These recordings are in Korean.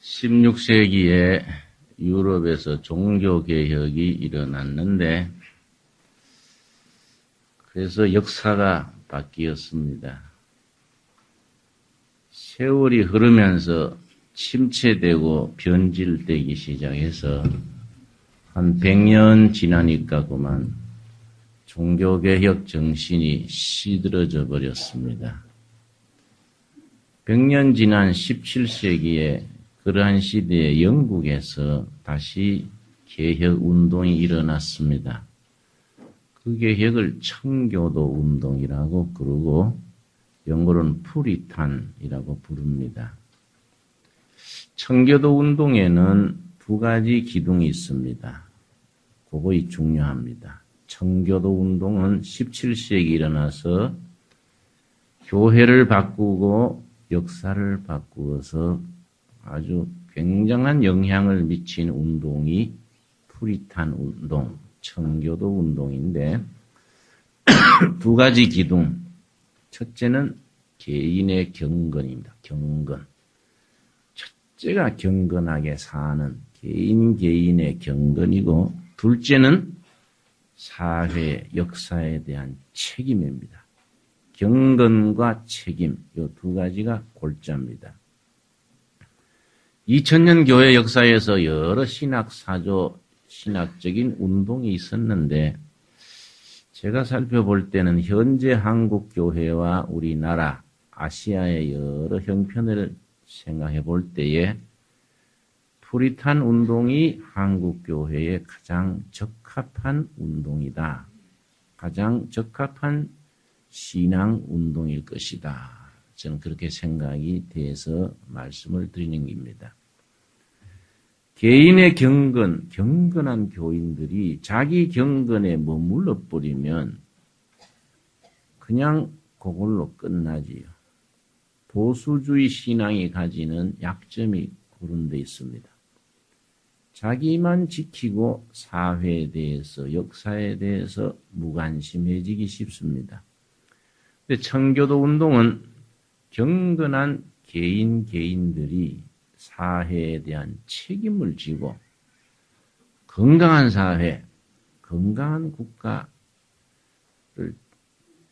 16세기에 유럽에서 종교개혁이 일어났는데, 그래서 역사가 바뀌었습니다. 세월이 흐르면서 침체되고 변질되기 시작해서 한 100년 지나니까 그만 종교개혁 정신이 시들어져 버렸습니다. 100년 지난 17세기에 그러한 시대에 영국에서 다시 개혁운동이 일어났습니다. 그 개혁을 청교도 운동이라고 부르고 영어로는 푸리탄이라고 부릅니다. 청교도 운동에는 두 가지 기둥이 있습니다. 그것이 중요합니다. 청교도 운동은 17세기 일어나서 교회를 바꾸고 역사를 바꾸어서 아주 굉장한 영향을 미친 운동이 푸리탄 운동, 청교도 운동인데 두 가지 기둥. 첫째는 개인의 경건입니다. 경건. 첫째가 경건하게 사는 개인의 경건이고, 둘째는 사회, 역사에 대한 책임입니다. 경건과 책임, 이 두 가지가 골자입니다. 2000년 교회 역사에서 여러 신학사조, 신학적인 운동이 있었는데, 제가 살펴볼 때는 현재 한국 교회와 우리나라, 아시아의 여러 형편을 생각해 볼 때에 푸리탄 운동이 한국 교회에 가장 적합한 운동이다. 가장 적합한 신앙 운동일 것이다. 저는 그렇게 생각이 돼서 말씀을 드리는 겁니다. 개인의 경건한 교인들이 자기 경건에 머물러 버리면 그냥 그걸로 끝나지요. 보수주의 신앙이 가지는 약점이 그런 데 있습니다. 자기만 지키고 사회에 대해서, 역사에 대해서 무관심해지기 쉽습니다. 근데 청교도 운동은 경건한 개인들이 사회에 대한 책임을 지고 건강한 사회, 건강한 국가를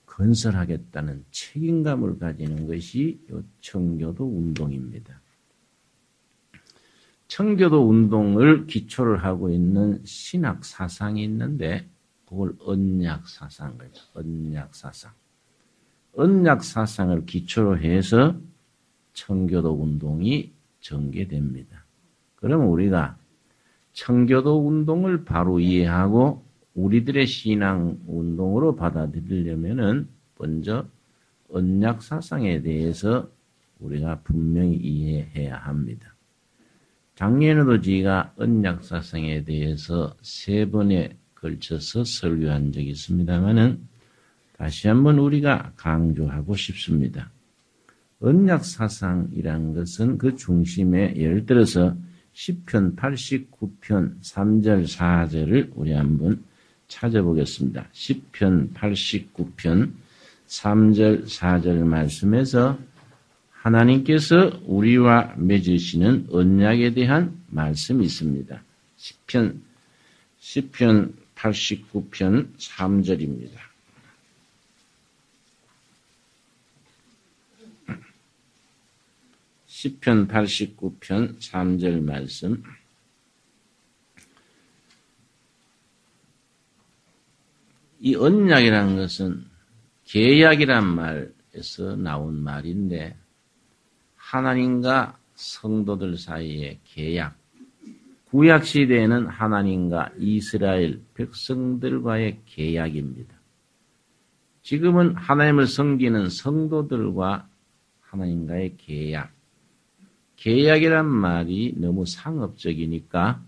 건설하겠다는 책임감을 가지는 것이 이 청교도 운동입니다. 청교도 운동을 기초를 하고 있는 신학 사상이 있는데 그걸 언약 사상, 언약 사상. 언약 사상을 기초로 해서 청교도 운동이 전개됩니다. 그러면 우리가 청교도 운동을 바로 이해하고 우리들의 신앙 운동으로 받아들이려면은 먼저 언약 사상에 대해서 우리가 분명히 이해해야 합니다. 작년에도 제가 언약 사상에 대해서 3번에 걸쳐서 설교한 적이 있습니다만은 다시 한번 우리가 강조하고 싶습니다. 언약 사상이라는 것은 그 중심에 예를 들어서 시편 89편 3절 4절을 우리 한번 찾아보겠습니다. 시편 89편 3절 4절 말씀에서 하나님께서 우리와 맺으시는 언약에 대한 말씀이 있습니다. 시편 89편 3절입니다. 시편 89편 3절 말씀. 이 언약이라는 것은 계약이란 말에서 나온 말인데 하나님과 성도들 사이의 계약. 구약 시대에는 하나님과 이스라엘 백성들과의 계약입니다. 지금은 하나님을 섬기는 성도들과 하나님과의 계약. 계약이란 말이 너무 상업적이니까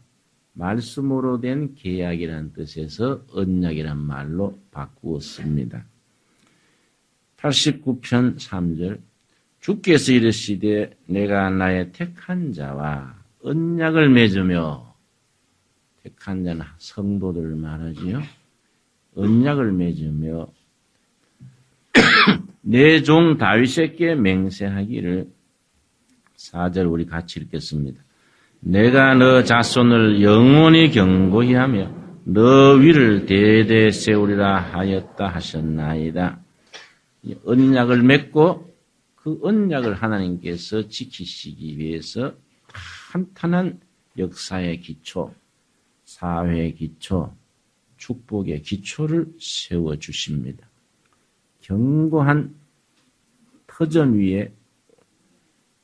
말씀으로 된 계약이라는 뜻에서 언약이란 말로 바꾸었습니다. 89편 3절 주께서 이르시되 내가 나의 택한 자와 언약을 맺으며, 택한 자는 성도들을 말하지요. 언약을 맺으며 내 종 다윗에게 맹세하기를 4절 우리 같이 읽겠습니다. 내가 너 자손을 영원히 경고히 하며 너 위를 대대 세우리라 하였다 하셨나이다. 언약을 맺고 그 언약을 하나님께서 지키시기 위해서 탄탄한 역사의 기초, 사회의 기초, 축복의 기초를 세워주십니다. 견고한 터전 위에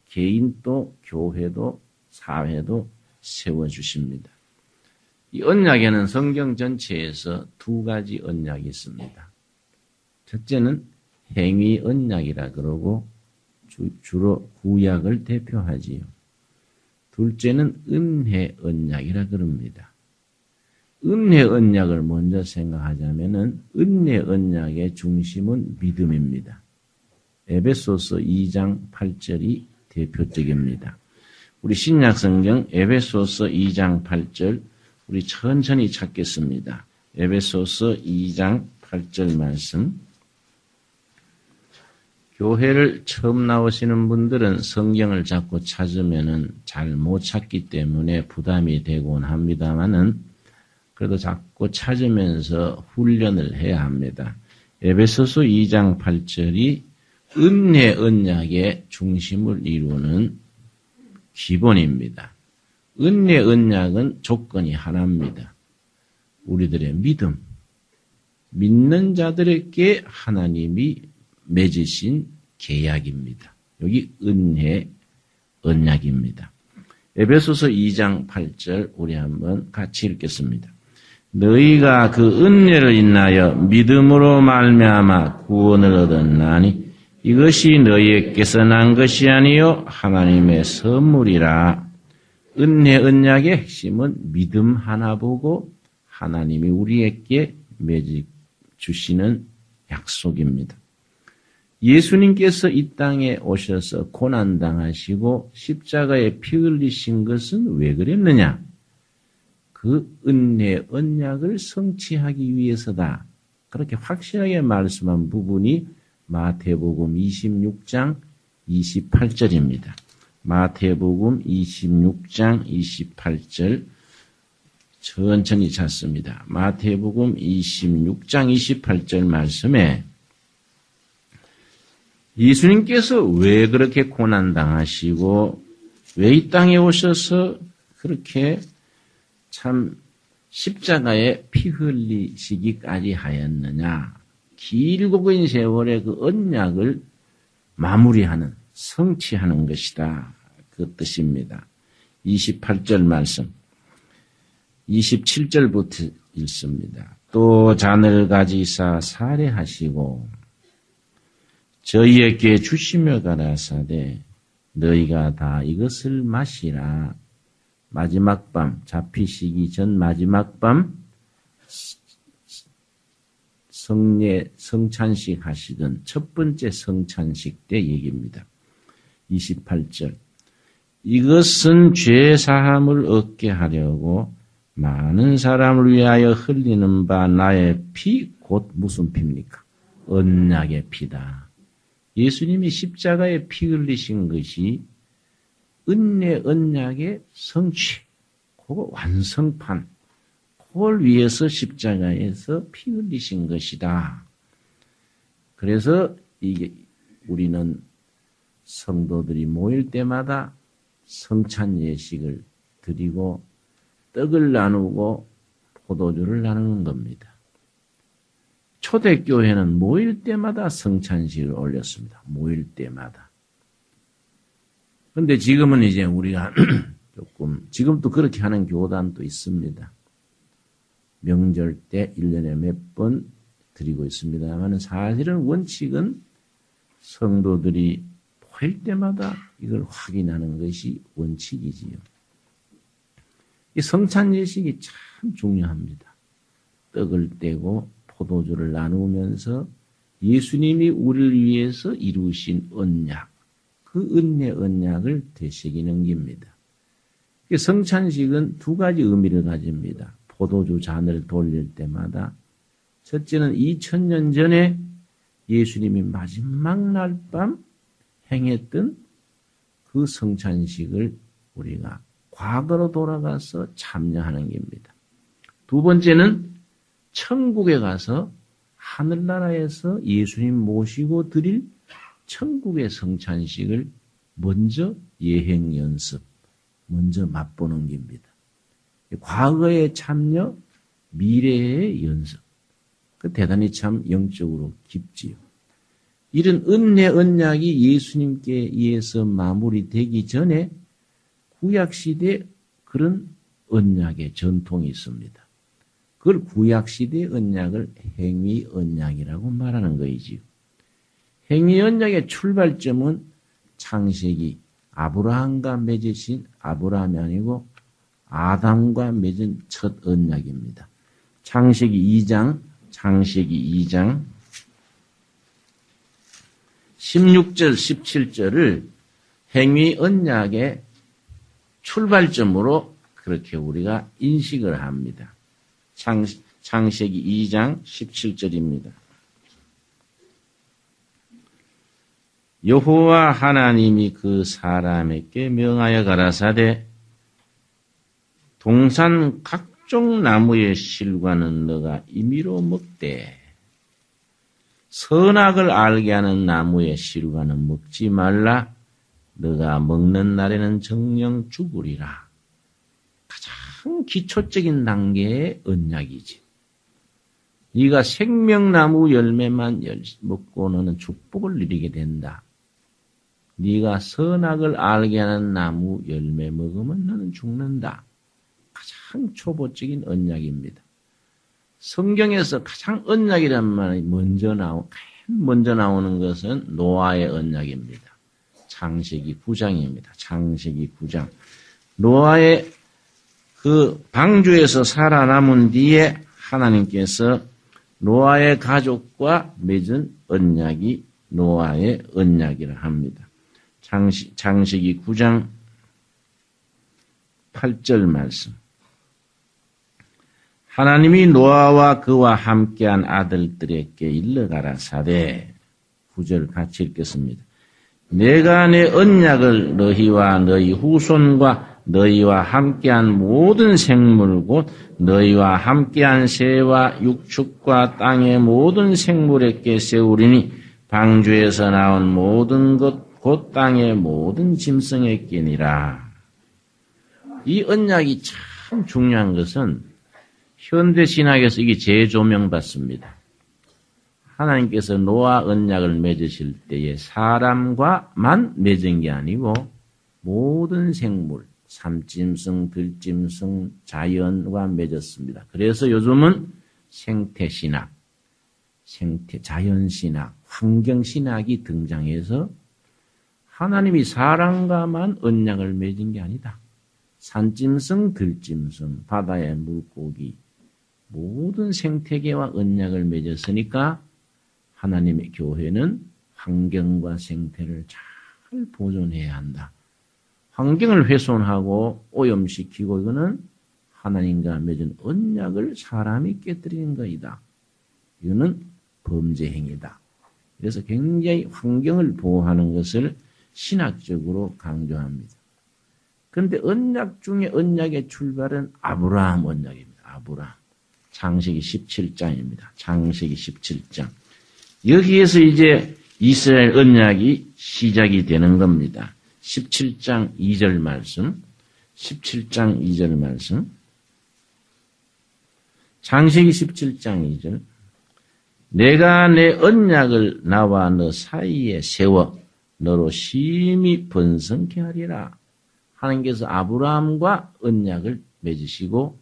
개인도 교회도 사회도 세워주십니다. 이 언약에는 성경 전체에서 두 가지 언약이 있습니다. 첫째는 행위 언약이라 그러고 주로 구약을 대표하지요. 둘째는 은혜 언약이라 그럽니다. 은혜 언약을 먼저 생각하자면은 은혜 언약의 중심은 믿음입니다. 에베소서 2장 8절이 대표적입니다. 우리 신약성경 에베소서 2장 8절 우리 천천히 찾겠습니다. 에베소서 2장 8절 말씀. 교회를 처음 나오시는 분들은 성경을 자꾸 찾으면은 잘 못 찾기 때문에 부담이 되곤 합니다만은 그래도 자꾸 찾으면서 훈련을 해야 합니다. 에베소서 2장 8절이 은혜 언약의 중심을 이루는 기본입니다. 은혜 언약은 조건이 하나입니다. 우리들의 믿음, 믿는 자들에게 하나님이 맺으신 계약입니다. 여기 은혜 언약입니다. 에베소서 2장 8절 우리 한번 같이 읽겠습니다. 너희가 그 은혜를 인하여 믿음으로 말미암아 구원을 얻었나니 이것이 너희에게서 난 것이 아니요 하나님의 선물이라. 은혜 언약의 핵심은 믿음 하나 보고 하나님이 우리에게 맺어 주시는 약속입니다. 예수님께서 이 땅에 오셔서 고난당하시고 십자가에 피 흘리신 것은 왜 그랬느냐? 그 은혜 언약을 성취하기 위해서다. 그렇게 확실하게 말씀한 부분이 마태복음 26장 28절입니다. 마태복음 26장 28절 천천히 찾습니다. 마태복음 26장 28절 말씀에 예수님께서 왜 그렇게 고난당하시고 왜 이 땅에 오셔서 그렇게 참 십자가에 피 흘리시기까지 하였느냐. 길고 긴 세월의 그 언약을 마무리하는 성취하는 것이다. 그 뜻입니다. 28절 말씀 27절부터 읽습니다. 또 잔을 가지사 살해하시고 저희에게 주시며 가라사대 너희가 다 이것을 마시라. 마지막 밤 잡히시기 전 마지막 밤 성찬식 하시던 첫 번째 성찬식 때 얘기입니다. 28절 이것은 죄 사함을 얻게 하려고 많은 사람을 위하여 흘리는 바 나의 피 곧 무슨 피입니까? 언약의 피다. 예수님이 십자가에 피 흘리신 것이 은혜 언약의 성취, 그 완성판, 그걸 위해서 십자가에서 피 흘리신 것이다. 그래서 이게 우리는 성도들이 모일 때마다 성찬 예식을 드리고 떡을 나누고 포도주를 나누는 겁니다. 초대교회는 모일 때마다 성찬식을 올렸습니다. 모일 때마다. 그런데 지금은 이제 우리가 조금, 지금도 그렇게 하는 교단도 있습니다. 명절 때 1년에 몇 번 드리고 있습니다만 사실은 원칙은 성도들이 모일 때마다 이걸 확인하는 것이 원칙이지요. 이 성찬 예식이 참 중요합니다. 떡을 떼고 포도주를 나누면서 예수님이 우리를 위해서 이루신 언약, 그 은혜 언약을 되새기는 겁니다. 성찬식은 두 가지 의미를 가집니다. 포도주 잔을 돌릴 때마다 첫째는 2000년 전에 예수님이 마지막 날 밤 행했던 그 성찬식을 우리가 과거로 돌아가서 참여하는 겁니다. 두 번째는 천국에 가서 하늘나라에서 예수님 모시고 드릴 천국의 성찬식을 먼저 예행 연습, 먼저 맛보는 겁니다. 과거의 참여, 미래의 연습. 대단히 참 영적으로 깊지요. 이런 은혜 언약이 예수님께 의해서 마무리되기 전에 구약시대 그런 언약의 전통이 있습니다. 그걸 구약시대 언약을 행위 언약이라고 말하는 것이지요. 행위 언약의 출발점은 창세기 아브라함과 맺으신 아브라함이 아니고 아담과 맺은 첫 언약입니다. 창세기 2장 16절 17절을 행위 언약의 출발점으로 그렇게 우리가 인식을 합니다. 창세기 2장 17절입니다. 여호와 하나님이 그 사람에게 명하여 가라사대 동산 각종 나무의 실과는 너가 임의로 먹되 선악을 알게 하는 나무의 실과는 먹지 말라. 너가 먹는 날에는 정령 죽으리라. 가장 기초적인 단계의 언약이지. 네가 생명나무 열매만 먹고 너는 축복을 누리게 된다. 네가 선악을 알게 하는 나무 열매 먹으면 너는 죽는다. 가장 초보적인 언약입니다. 성경에서 가장 언약이란 말이 먼저 나오는 것은 노아의 언약입니다. 창세기 9장입니다. 창세기 9장. 노아의 그 방주에서 살아남은 뒤에 하나님께서 노아의 가족과 맺은 언약이 노아의 언약이라 합니다. 창세기 9장 8절 말씀. 하나님이 노아와 그와 함께한 아들들에게 일러가라사대 9절 같이 읽겠습니다. 내가 내 언약을 너희와 너희 후손과 너희와 함께한 모든 생물 곧 너희와 함께한 새와 육축과 땅의 모든 생물에게 세우리니 방주에서 나온 모든 것 곧 땅의 모든 짐승에게니라. 이 언약이 참 중요한 것은 현대 신학에서 이게 재조명받습니다. 하나님께서 노아 언약을 맺으실 때에 사람과만 맺은 게 아니고 모든 생물, 삼짐승, 들짐승, 자연과 맺었습니다. 그래서 요즘은 생태신학, 자연신학, 환경신학이 등장해서 하나님이 사람과만 언약을 맺은 게 아니다. 산짐승, 들짐승, 바다의 물고기, 모든 생태계와 언약을 맺었으니까 하나님의 교회는 환경과 생태를 잘 보존해야 한다. 환경을 훼손하고 오염시키고 이거는 하나님과 맺은 언약을 사람이 깨뜨리는 것이다. 이거는 범죄 행위다. 그래서 굉장히 환경을 보호하는 것을 신학적으로 강조합니다. 그런데 언약 중에 언약의 출발은 아브라함 언약입니다. 아브라함. 창세기 17장입니다. 창세기 17장. 여기에서 이제 이스라엘 언약이 시작이 되는 겁니다. 17장 2절 말씀. 17장 2절 말씀. 창세기 17장 2절. 내가 내 언약을 나와 너 사이에 세워 너로 심히 번성케 하리라. 하나님께서 아브라함과 언약을 맺으시고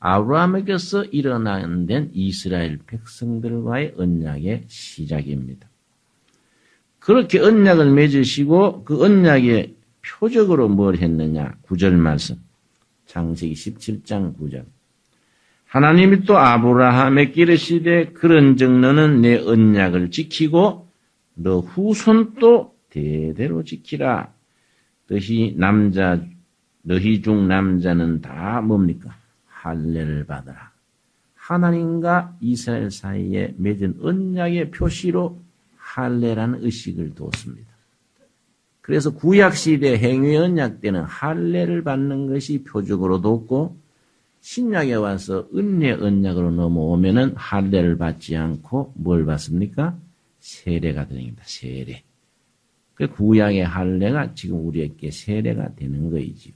아브라함에게서 일어난 된 이스라엘 백성들과의 언약의 시작입니다. 그렇게 언약을 맺으시고 그 언약의 표적으로 뭘 했느냐. 9절 말씀. 창세기 17장 9절. 하나님이 또 아브라함에게 이르시되 그런즉 너는 내 언약을 지키고 너 후손도 대대로 지키라. 너희 중 남자는 다 뭡니까? 할례를 받으라. 하나님과 이스라엘 사이에 맺은 언약의 표시로 할례라는 의식을 뒀습니다. 그래서 구약시대 행위 언약 때는 할례를 받는 것이 표적으로 뒀고 신약에 와서 은혜 언약으로 넘어오면은 할례를 받지 않고 뭘 받습니까? 세례가 되는 겁니다. 세례. 그 구약의 할례가 지금 우리에게 세례가 되는 거이지요.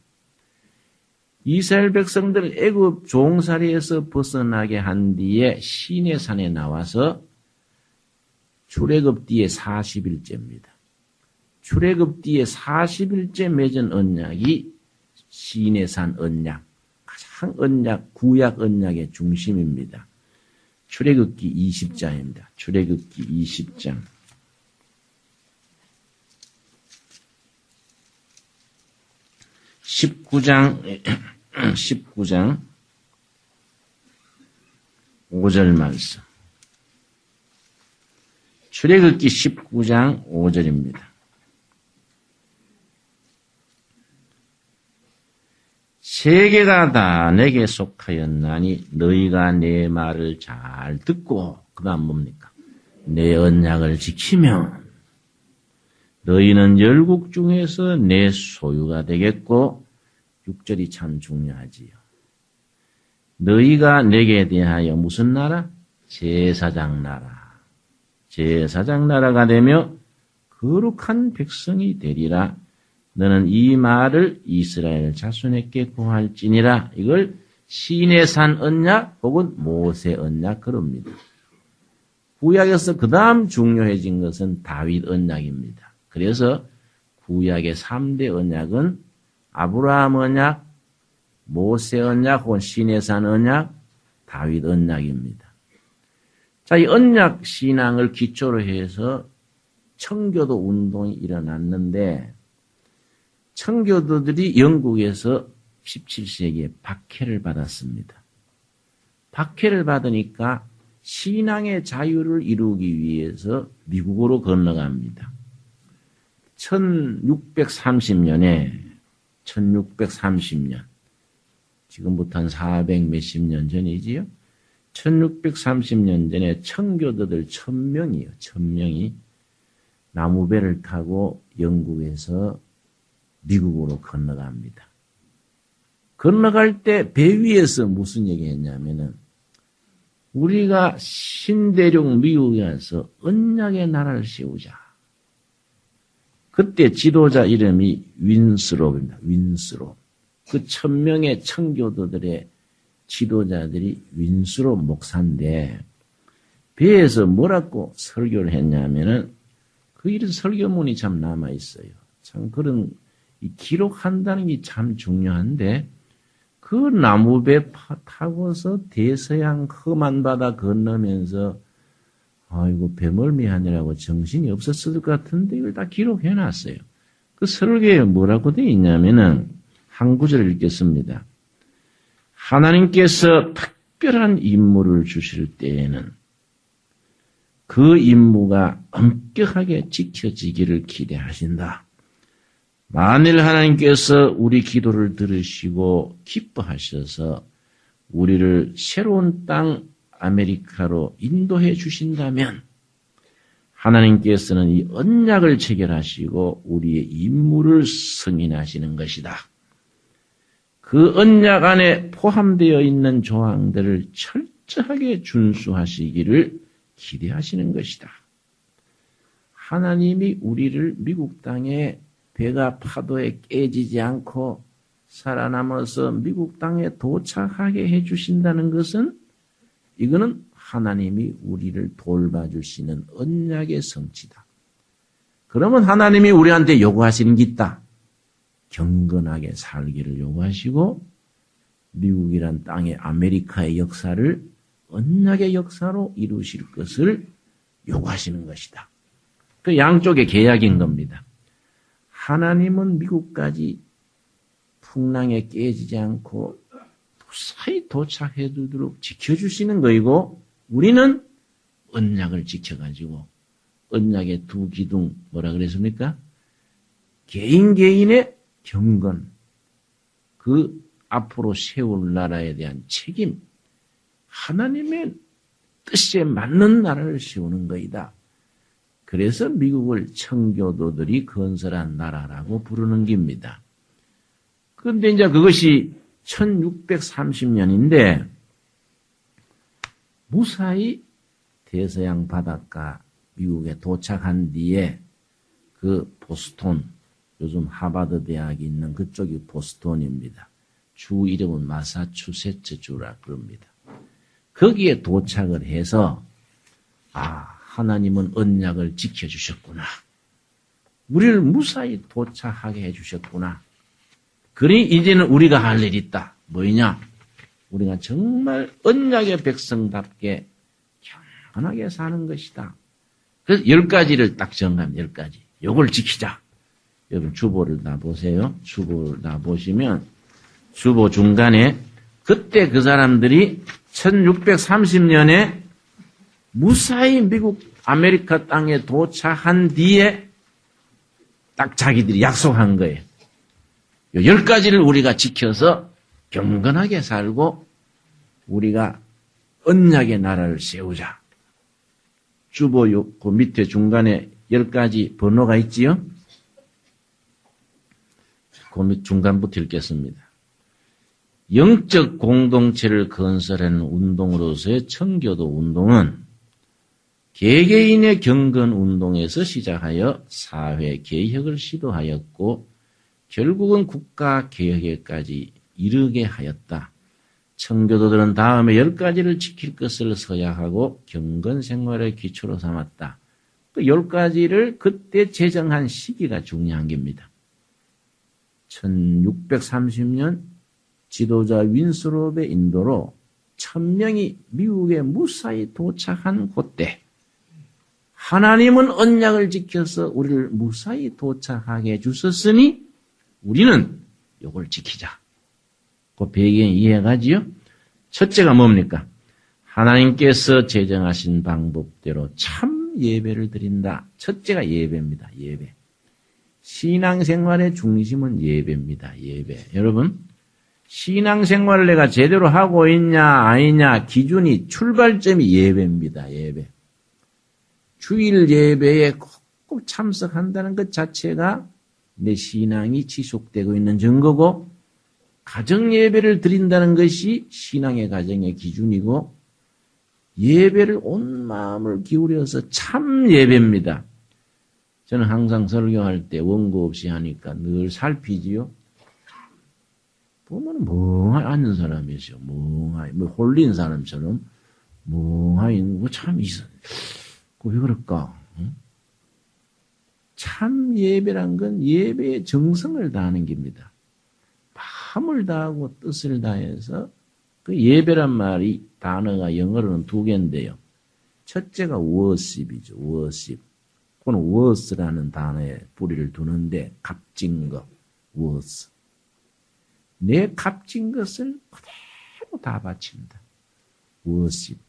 이스라엘 백성들을 애굽 종살이에서 벗어나게 한 뒤에 시내산에 나와서 출애굽 뒤에 40일째입니다. 출애굽 뒤에 40일째 맺은 언약이 시내산 언약, 가장 언약, 구약 언약의 중심입니다. 출애굽기 20장입니다. 출애굽기 20장. 19장 5절 말씀. 출애굽기 19장 5절입니다. 세계가 다 내게 속하였나니 너희가 내 말을 잘 듣고 그 다음 뭡니까? 내 언약을 지키면 너희는 열국 중에서 내 소유가 되겠고 6절이 참 중요하지요. 너희가 내게 대하여 무슨 나라? 제사장 나라. 제사장 나라가 되며 거룩한 백성이 되리라. 너는 이 말을 이스라엘 자손에게 고할지니라. 이걸 시내산 언약 혹은 모세 언약 그럽니다. 구약에서 그 다음 중요해진 것은 다윗 언약입니다. 그래서 구약의 3대 언약은 아브라함 언약, 모세 언약 혹은 시내산 언약, 다윗 언약입니다. 자, 이 언약 신앙을 기초로 해서 청교도 운동이 일어났는데 청교도들이 영국에서 17세기에 박해를 받았습니다. 박해를 받으니까 신앙의 자유를 이루기 위해서 미국으로 건너갑니다. 1630년에 1630년 지금부터 한 400 몇십 년 전이지요. 1630년 전에 청교도들 1000명이요. 1000명이 나무배를 타고 영국에서 미국으로 건너갑니다. 건너갈 때 배 위에서 무슨 얘기 했냐면은 우리가 신대륙 미국에 가서 언약의 나라를 세우자. 그때 지도자 이름이 윈스롭입니다. 윈스롭. 그 1000명의 청교도들의 지도자들이 윈스롭 목사인데 배에서 뭐라고 설교를 했냐면은 그 이런 설교문이 참 남아 있어요. 참 그런 기록한다는 게 참 중요한데 그 나무배 타고서 대서양 험한 바다 건너면서 아이고 배멀미하느라고 정신이 없었을 것 같은데 이걸 다 기록해놨어요. 그 설교에 뭐라고 되어 있냐면은 한 구절을 읽겠습니다. 하나님께서 특별한 임무를 주실 때에는 그 임무가 엄격하게 지켜지기를 기대하신다. 만일 하나님께서 우리 기도를 들으시고 기뻐하셔서 우리를 새로운 땅 아메리카로 인도해 주신다면 하나님께서는 이 언약을 체결하시고 우리의 임무를 승인하시는 것이다. 그 언약 안에 포함되어 있는 조항들을 철저하게 준수하시기를 기대하시는 것이다. 하나님이 우리를 미국 땅에 배가 파도에 깨지지 않고 살아남아서 미국 땅에 도착하게 해주신다는 것은 이거는 하나님이 우리를 돌봐주시는 언약의 성취다. 그러면 하나님이 우리한테 요구하시는 게 있다. 경건하게 살기를 요구하시고 미국이란 땅의 아메리카의 역사를 언약의 역사로 이루실 것을 요구하시는 것이다. 그 양쪽의 계약인 겁니다. 하나님은 미국까지 풍랑에 깨지지 않고 무사히 도착해 두도록 지켜주시는 거이고 우리는 언약을 지켜가지고 언약의 두 기둥 뭐라 그랬습니까? 개인의 경건, 그 앞으로 세울 나라에 대한 책임, 하나님의 뜻에 맞는 나라를 세우는 거이다. 그래서 미국을 청교도들이 건설한 나라라고 부르는 겁니다. 그런데 이제 그것이 1630년인데 무사히 대서양 바닷가 미국에 도착한 뒤에 그 보스톤, 요즘 하버드 대학이 있는 그쪽이 보스톤입니다. 주 이름은 마사추세츠 주라 그럽니다. 거기에 도착을 해서 하나님은 언약을 지켜주셨구나. 우리를 무사히 도착하게 해주셨구나. 그러니 이제는 우리가 할 일이 있다. 뭐냐? 우리가 정말 언약의 백성답게 경건하게 사는 것이다. 그래서 10가지를 딱 정합니다. 10가지. 요걸 지키자. 여러분 주보를 다 보세요. 주보를 다 보시면 주보 중간에 그때 그 사람들이 1630년에 무사히 미국 아메리카 땅에 도착한 뒤에 딱 자기들이 약속한 거예요. 요 10가지를 우리가 지켜서 경건하게 살고 우리가 언약의 나라를 세우자. 주보 그 밑에 중간에 10가지 번호가 있지요? 그 밑 중간부터 읽겠습니다. 영적 공동체를 건설하는 운동으로서의 청교도 운동은 개개인의 경건 운동에서 시작하여 사회 개혁을 시도하였고 결국은 국가 개혁에까지 이르게 하였다. 청교도들은 다음에 10가지를 지킬 것을 서약하고 경건 생활의 기초로 삼았다. 그 10가지를 그때 제정한 시기가 중요한 겁니다. 1630년 지도자 윈스롭의 인도로 1000명이 미국에 무사히 도착한 그때 하나님은 언약을 지켜서 우리를 무사히 도착하게 해주셨으니 우리는 이걸 지키자. 그 배경 이해가지요? 첫째가 뭡니까? 하나님께서 제정하신 방법대로 참 예배를 드린다. 첫째가 예배입니다. 예배. 신앙생활의 중심은 예배입니다. 예배. 여러분, 신앙생활을 내가 제대로 하고 있냐 아니냐 기준이 출발점이 예배입니다. 예배. 주일 예배에 꼭 참석한다는 것 자체가 내 신앙이 지속되고 있는 증거고 가정 예배를 드린다는 것이 신앙의 가정의 기준이고 예배를 온 마음을 기울여서 참 예배입니다. 저는 항상 설교할 때 원고 없이 하니까 늘 살피지요. 보면 멍하니 앉는 사람이 있어요. 멍하니 홀린 사람처럼 멍하니 있는 거 참 있어. 왜 그럴까? 응? 참 예배란 건 예배의 정성을 다하는 겁니다. 마음을 다하고 뜻을 다해서 그 예배란 말이 단어가 영어로는 2개인데요. 첫째가 worship이죠. worship. 그건 worth라는 단어에 뿌리를 두는데 값진 것, worth. 내 값진 것을 그대로 다 바친다. worship.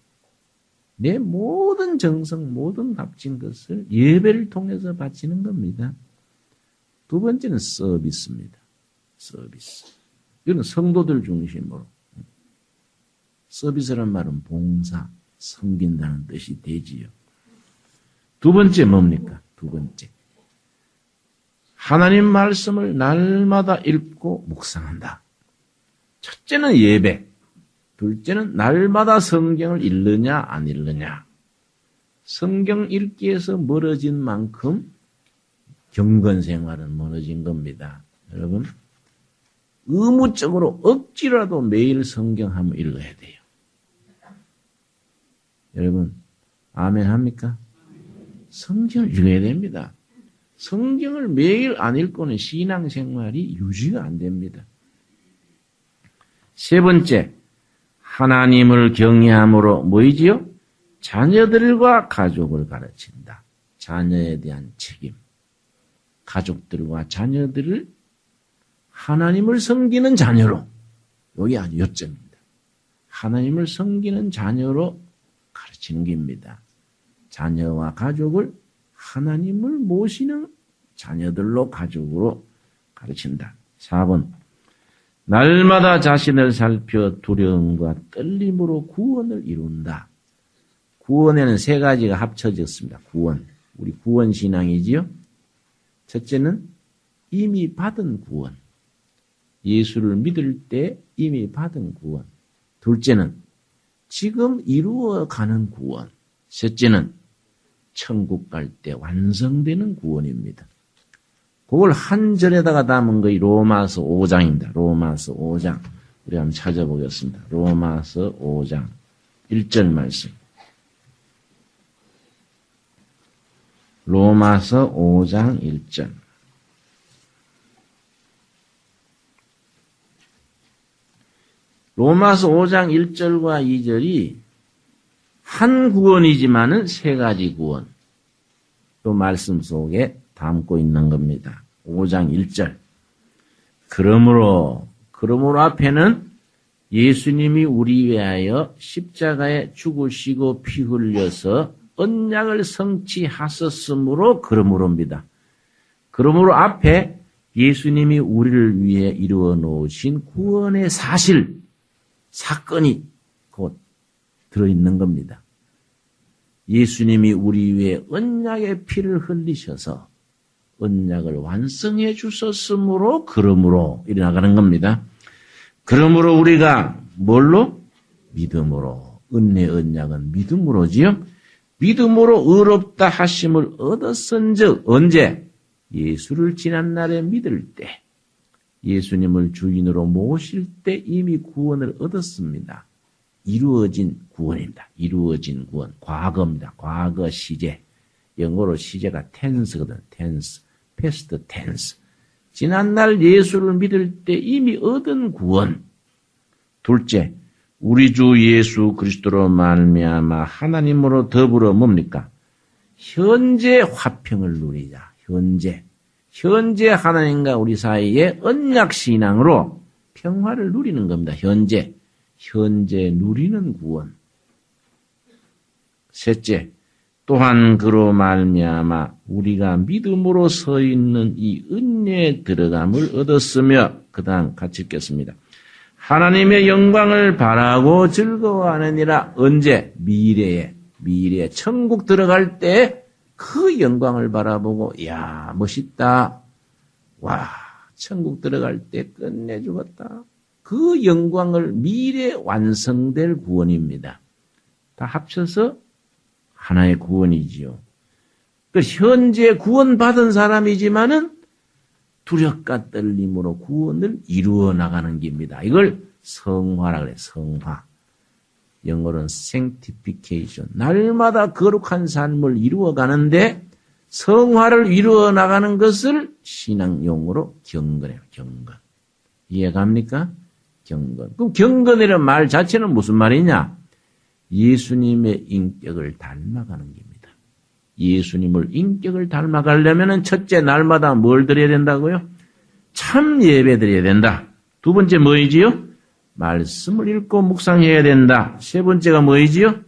내 모든 정성, 모든 값진 것을 예배를 통해서 바치는 겁니다. 두 번째는 서비스입니다. 서비스. 이건 성도들 중심으로. 서비스란 말은 봉사, 섬긴다는 뜻이 되지요. 두 번째 뭡니까? 두 번째. 하나님 말씀을 날마다 읽고 묵상한다. 첫째는 예배. 둘째는 날마다 성경을 읽느냐 안 읽느냐. 성경 읽기에서 멀어진 만큼 경건 생활은 멀어진 겁니다. 여러분 의무적으로 억지라도 매일 성경 한번 읽어야 돼요. 여러분 아멘 합니까? 성경을 읽어야 됩니다. 성경을 매일 안 읽고는 신앙생활이 유지가 안 됩니다. 세 번째, 하나님을 경외함으로 뭐이지요? 자녀들과 가족을 가르친다. 자녀에 대한 책임. 가족들과 자녀들을 하나님을 섬기는 자녀로, 여기 아주 요점입니다. 하나님을 섬기는 자녀로 가르치는 겁니다. 자녀와 가족을 하나님을 모시는 자녀들로 가족으로 가르친다. 4번. 날마다 자신을 살펴 두려움과 떨림으로 구원을 이룬다. 구원에는 3가지가 합쳐졌습니다. 구원. 우리 구원신앙이지요. 첫째는 이미 받은 구원. 예수를 믿을 때 이미 받은 구원. 둘째는 지금 이루어가는 구원. 셋째는 천국 갈 때 완성되는 구원입니다. 그걸 한 절에다가 담은 것이 로마서 5장입니다. 로마서 5장. 우리 한번 찾아보겠습니다. 로마서 5장 1절 말씀. 로마서 5장 1절. 로마서 5장 1절과 2절이 한 구원이지만은 세 가지 구원. 또 말씀 속에 담고 있는 겁니다. 5장 1절. 그러므로 앞에는 예수님이 우리 위하여 십자가에 죽으시고 피 흘려서 언약을 성취하셨으므로 그러므로입니다. 그러므로 앞에 예수님이 우리를 위해 이루어 놓으신 구원의 사실, 사건이 곧 들어있는 겁니다. 예수님이 우리 위해 언약의 피를 흘리셔서 언약을 완성해 주셨으므로 그러므로 일어나가는 겁니다. 그러므로 우리가 뭘로? 믿음으로. 은혜 언약은 믿음으로지요. 믿음으로 의롭다 하심을 얻었은즉 언제? 예수를 지난날에 믿을 때, 예수님을 주인으로 모실 때 이미 구원을 얻었습니다. 이루어진 구원입니다. 이루어진 구원. 과거입니다. 과거 시제. 영어로 시제가 tense거든. tense. past tense. 지난날 예수를 믿을 때 이미 얻은 구원. 둘째, 우리 주 예수 그리스도로 말미암아 하나님으로 더불어 뭡니까? 현재 화평을 누리자. 현재 하나님과 우리 사이에 언약 신앙으로 평화를 누리는 겁니다. 현재 누리는 구원. 셋째, 또한 그로 말미암아 우리가 믿음으로 서 있는 이 은혜에 들어감을 얻었으며 그 다음 같이 읽겠습니다. 하나님의 영광을 바라고 즐거워하느니라. 언제? 미래에 천국 들어갈 때 그 영광을 바라보고 야 멋있다. 와 천국 들어갈 때 끝내주었다. 그 영광을 미래 완성될 구원입니다. 다 합쳐서 하나의 구원이지요. 그 현재 구원받은 사람이지만은 두렵과 떨림으로 구원을 이루어 나가는 길입니다. 이걸 성화라 그래. 성화. 영어로는 sanctification. 날마다 거룩한 삶을 이루어 가는데 성화를 이루어 나가는 것을 신앙 용어로 경건해요. 경건. 이해갑니까? 경건. 그럼 경건이라는 말 자체는 무슨 말이냐? 예수님의 인격을 닮아가는 겁니다. 예수님을 인격을 닮아가려면 첫째 날마다 뭘 드려야 된다고요? 참 예배 드려야 된다. 두 번째 뭐이지요? 말씀을 읽고 묵상해야 된다. 세 번째가 뭐이지요?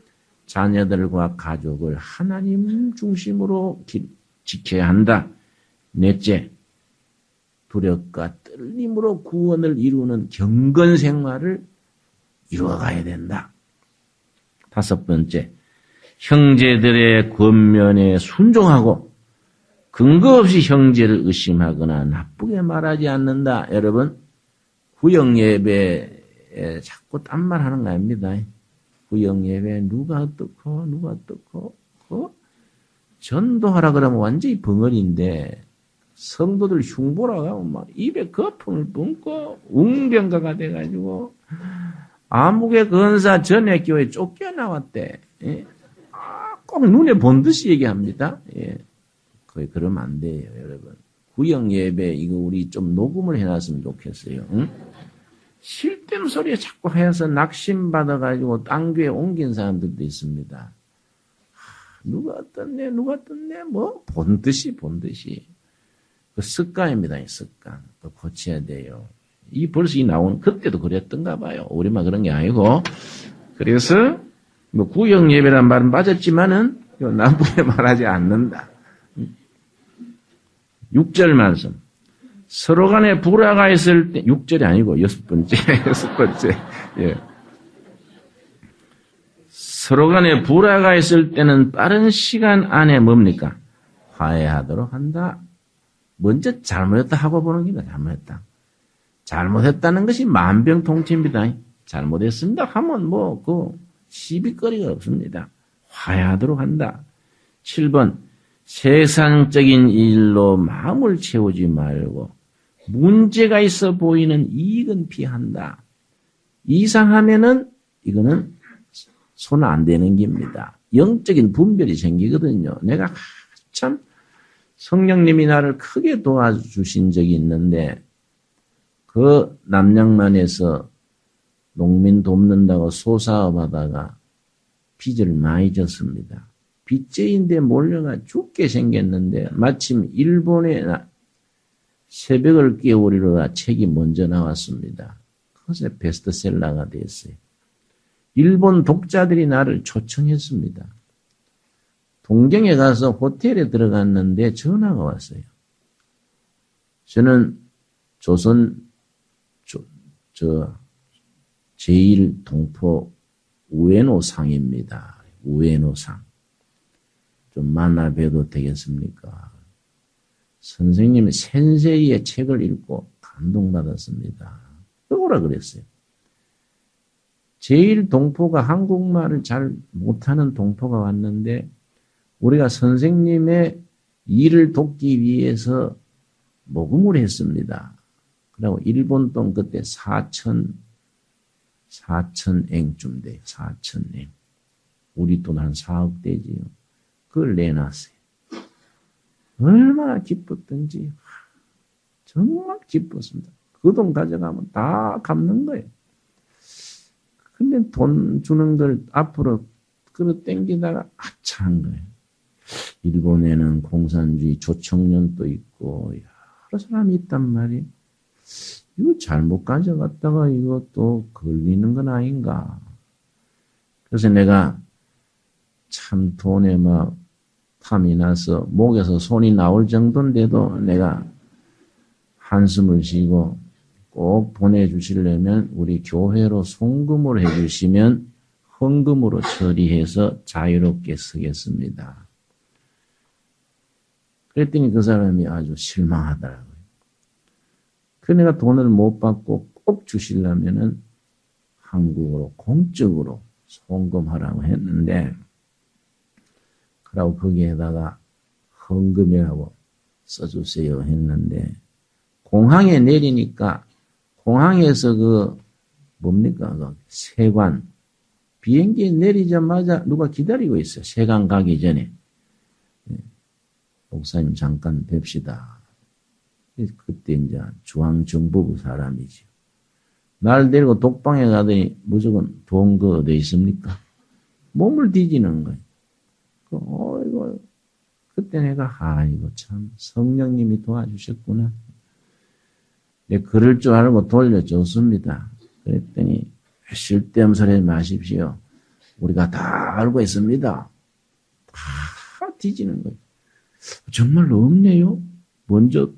자녀들과 가족을 하나님 중심으로 지켜야 한다. 넷째, 두렵과 떨림으로 구원을 이루는 경건 생활을 이루어가야 된다. 다섯 번째, 형제들의 권면에 순종하고 근거 없이 형제를 의심하거나 나쁘게 말하지 않는다. 여러분, 구역 예배에 자꾸 딴말 하는 거 아닙니다. 구역 예배 누가 어떻고 전도하라 그러면 완전히 벙어리인데 성도들 흉보라고 하면 막 입에 거품을 뿜고 웅병가가 돼가지고 아무개 건사 전에 교회 쫓겨나왔대. 예? 꼭 눈에 본 듯이 얘기합니다. 예. 거의 그러면 안 돼요, 여러분. 구역 예배 이거 우리 좀 녹음을 해놨으면 좋겠어요. 응? 실댐 소리에 자꾸 해서 낙심받아가지고 딴 교회 옮긴 사람들도 있습니다. 누가 어떻네, 뭐, 본 듯이. 그 습관입니다, 이 습관. 또 고쳐야 돼요. 벌써 나온, 그때도 그랬던가 봐요. 우리만 그런 게 아니고. 그래서, 뭐, 구역 예배란 말은 맞았지만은, 나쁘게 말하지 않는다. 6절 말씀. 서로 간에 불화가 있을 때, 6절이 아니고, 6번째. 예. 서로 간에 불화가 있을 때는 빠른 시간 안에 뭡니까? 화해하도록 한다. 먼저 잘못했다 하고 보는 겁니다. 잘못했다. 잘못했다는 것이 만병통치입니다. 잘못했습니다 하면 시비거리가 없습니다. 화해하도록 한다. 7번 세상적인 일로 마음을 채우지 말고 문제가 있어 보이는 이익은 피한다. 이상하면은 이거는 손 안 대는 겁니다. 영적인 분별이 생기거든요. 내가 참 성령님이 나를 크게 도와주신 적이 있는데 그 남양만에서 농민 돕는다고 소사업하다가 빚을 많이 졌습니다. 빚쟁이인데 몰려가 죽게 생겼는데 마침 일본에 새벽을 깨우리라 책이 먼저 나왔습니다. 그것에 베스트셀러가 됐어요. 일본 독자들이 나를 초청했습니다. 동경에 가서 호텔에 들어갔는데 전화가 왔어요. 저는 조선 제1동포 우에노상입니다. 우에노상. 좀 만나 뵈도 되겠습니까? 선생님의 센세이의 책을 읽고 감동받았습니다. 오라 그랬어요. 제1동포가 한국말을 잘 못하는 동포가 왔는데 우리가 선생님의 일을 돕기 위해서 모금을 했습니다. 그리고 일본 돈 그때 4,000엔 돼요. 4,000엔. 우리 돈 한 4억 되지요. 그걸 내놨어요. 얼마나 기뻤던지 정말 기뻤습니다. 그 돈 가져가면 다 갚는 거예요. 근데 돈 주는 걸 앞으로 끌어당기다가 하차한 거예요. 일본에는 공산주의 조청년도 있고 여러 사람이 있단 말이에요. 이거 잘못 가져갔다가 이것도 걸리는 건 아닌가. 그래서 내가 참 돈에 막 탐이 나서 목에서 손이 나올 정도인데도 내가 한숨을 쉬고 꼭 보내주시려면 우리 교회로 송금을 해주시면 헌금으로 처리해서 자유롭게 쓰겠습니다. 그랬더니 그 사람이 아주 실망하더라고요. 그래서 내가 돈을 못 받고 꼭 주시려면은 한국으로 공적으로 송금하라고 했는데 그러고 거기에다가 헌금이라고 써주세요 했는데 공항에 내리니까 공항에서 그 세관 비행기에 내리자마자 누가 기다리고 있어요. 세관 가기 전에. 목사님 잠깐 뵙시다. 그때 이제 중앙정보부 사람이죠. 날 데리고 독방에 가더니 무조건 돈 그 어디 있습니까? 몸을 뒤지는 거예요. 그때 내가 이거 참 성령님이 도와주셨구나. 그럴 줄 알고 돌려줬습니다. 그랬더니 쓸데없는 소리 하지 마십시오. 우리가 다 알고 있습니다. 다 뒤지는 거예요. 정말로 없네요. 먼저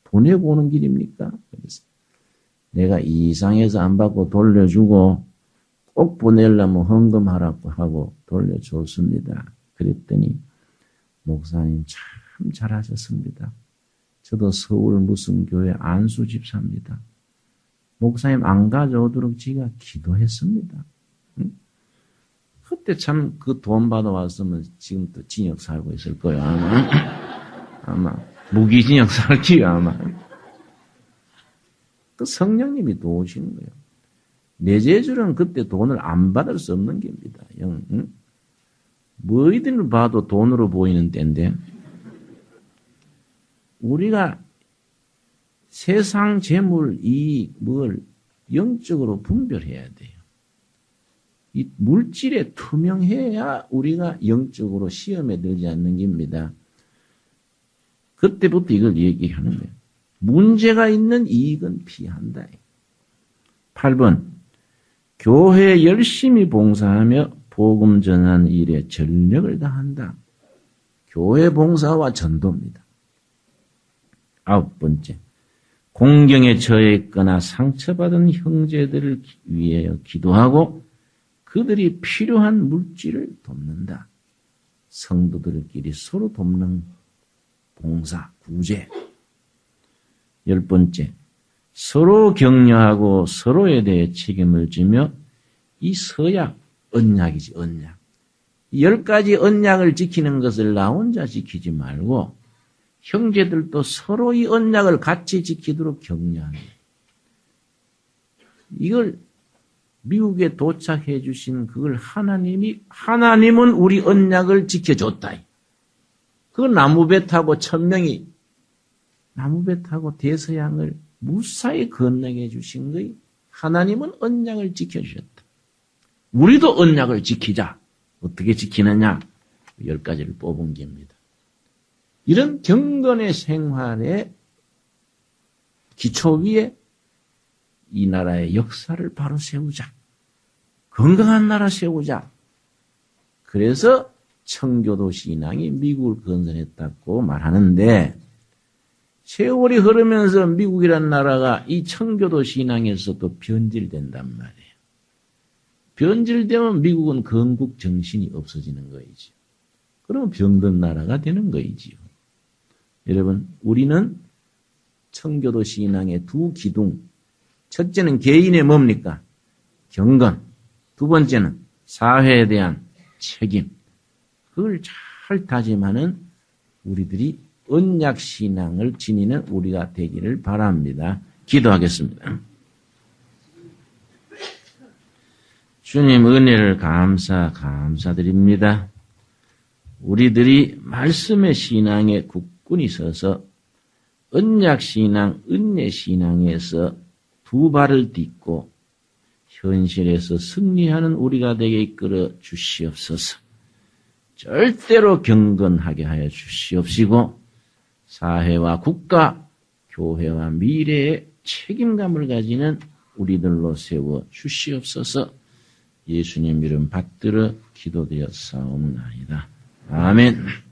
보내고 오는 길입니까? 그래서 내가 이상해서 안 받고 돌려주고 꼭 보내려면 헌금하라고 하고 돌려줬습니다. 그랬더니 목사님 참 잘하셨습니다. 저도 서울 무슨 교회 안수 집사입니다. 목사님 안 가져오도록 지가 기도했습니다. 응? 그때 참 그 돈 받아왔으면 지금 또 징역 살고 있을 거예요. 아마 무기징역 살지요 아마. 그 성령님이 도우시는 거예요. 내재주는 그때 돈을 안 받을 수 없는 겁니다. 응? 뭐이든을 봐도 돈으로 보이는 때인데 우리가 세상 재물, 이익, 뭘 영적으로 분별해야 돼요. 이 물질에 투명해야 우리가 영적으로 시험에 들지 않는 겁니다. 그때부터 이걸 얘기하는 거예요. 문제가 있는 이익은 피한다. 8번 교회에 열심히 봉사하며 복음 전하는 일에 전력을 다한다. 교회 봉사와 전도입니다. 9번째 공경에 처해 있거나 상처받은 형제들을 위하여 기도하고 그들이 필요한 물질을 돕는다. 성도들끼리 서로 돕는 봉사, 구제. 10번째, 서로 격려하고 서로에 대해 책임을 지며 이 서약, 언약이지, 언약. 10가지 언약을 지키는 것을 나 혼자 지키지 말고 형제들도 서로 이 언약을 같이 지키도록 격려합니다. 이걸 미국에 도착해 주신 그걸 하나님은 우리 언약을 지켜줬다. 그 나무배 타고 1000명이 나무배 타고 대서양을 무사히 건너게 해주신 거예요. 하나님은 언약을 지켜주셨다. 우리도 언약을 지키자. 어떻게 지키느냐? 10가지를 뽑은 겁니다. 이런 경건의 생활의 기초 위에 이 나라의 역사를 바로 세우자. 건강한 나라 세우자. 그래서 청교도 신앙이 미국을 건설했다고 말하는데 세월이 흐르면서 미국이란 나라가 이 청교도 신앙에서도 변질된단 말이에요. 변질되면 미국은 건국 정신이 없어지는 거이죠. 그러면 병든 나라가 되는 거이지요. 여러분, 우리는 청교도 신앙의 두 기둥. 첫째는 개인의 뭡니까? 경건. 두 번째는 사회에 대한 책임. 그걸 잘 다짐하는 우리들이 언약 신앙을 지니는 우리가 되기를 바랍니다. 기도하겠습니다. 주님 은혜를 감사드립니다. 우리들이 말씀의 신앙에 굳건히 서서 언약 신앙, 은혜 신앙에서 두 발을 딛고 현실에서 승리하는 우리가 되게 이끌어 주시옵소서. 절대로 경건하게 하여 주시옵시고 사회와 국가, 교회와 미래의 책임감을 가지는 우리들로 세워 주시옵소서. 예수님 이름 받들어 기도드렸사옵나이다. 아멘.